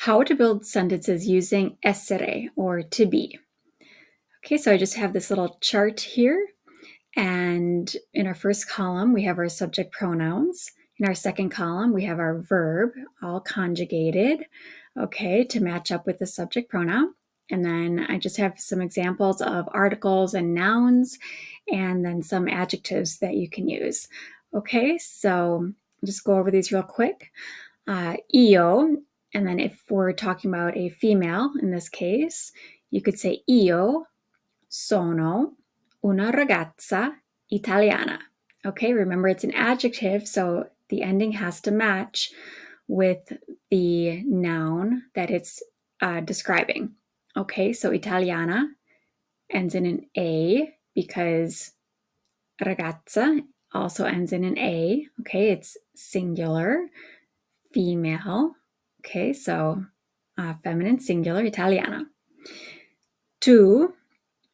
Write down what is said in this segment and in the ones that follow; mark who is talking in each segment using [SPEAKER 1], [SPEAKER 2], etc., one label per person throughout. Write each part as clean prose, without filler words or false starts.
[SPEAKER 1] How to build sentences using essere, or to be. Okay, so I just have this little chart here, and in our first column, we have our subject pronouns. In our second column, we have our verb, all conjugated, okay, to match up with the subject pronoun. And then I just have some examples of articles and nouns, and then some adjectives that you can use. Okay, so I'll just go over these real quick. Io, and then if we're talking about a female in this case, you could say io sono una ragazza italiana. Okay, remember it's an adjective, so the ending has to match with the noun that it's describing. Okay, so Italiana ends in an A because ragazza also ends in an A. Okay, it's singular, female. Okay, so feminine singular, Italiana. Tu,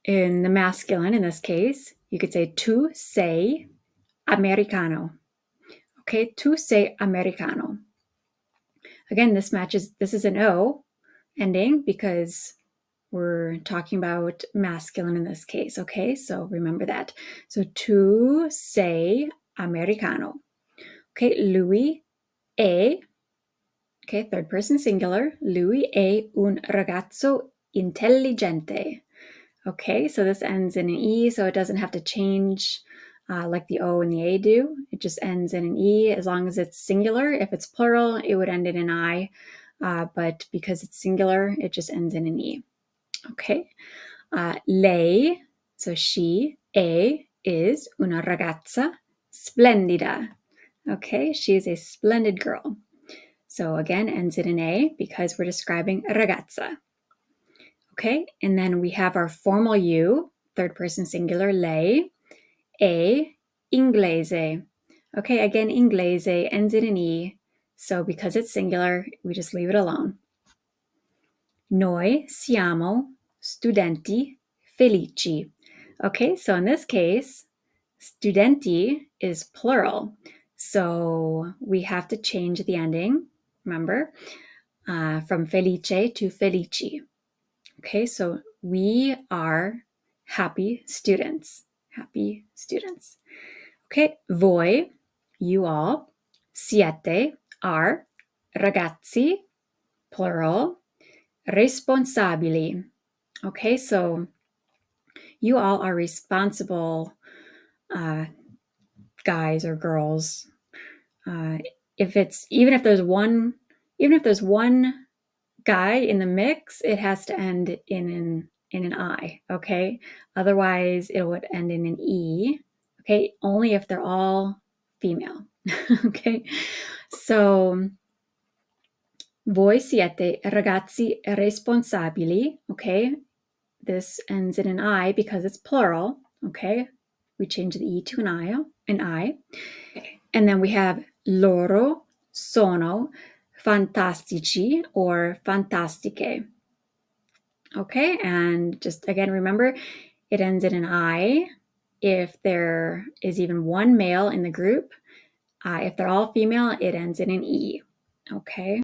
[SPEAKER 1] in the masculine in this case, you could say tu sei americano. Okay, tu sei americano. Again, this is an O ending because we're talking about masculine in this case. Okay, so remember that. So tu sei americano. Okay, lui è, okay, third person singular, lui è un ragazzo intelligente. Okay, so this ends in an E, so it doesn't have to change like the O and the A do. It just ends in an E as long as it's singular. If it's plural, it would end in an I, but because it's singular, it just ends in an E. Okay, lei, so she, is una ragazza splendida. Okay, she is a splendid girl. So again, ends in an A because we're describing ragazza. Okay, and then we have our formal you, third person singular, lei, è inglese. Okay, again, inglese ends in an E, so because it's singular, we just leave it alone. Noi siamo studenti felici. Okay, so in this case, studenti is plural, so we have to change the ending, remember, from felice to felici. Okay, so we are happy students. Happy students. Okay, voi, you all, siete, are, ragazzi, plural, responsabili. Okay, so you all are responsible guys or girls. Even if there's one guy in the mix, it has to end in an I, okay? Otherwise, it would end in an E, okay? Only if they're all female, okay? So, voi siete ragazzi responsabili, okay? This ends in an I because it's plural, okay? We change the E to an I. And then we have loro sono fantastici or fantastiche. Okay, and just again, remember, it ends in an I if there is even one male in the group. If they're all female, it ends in an E. Okay.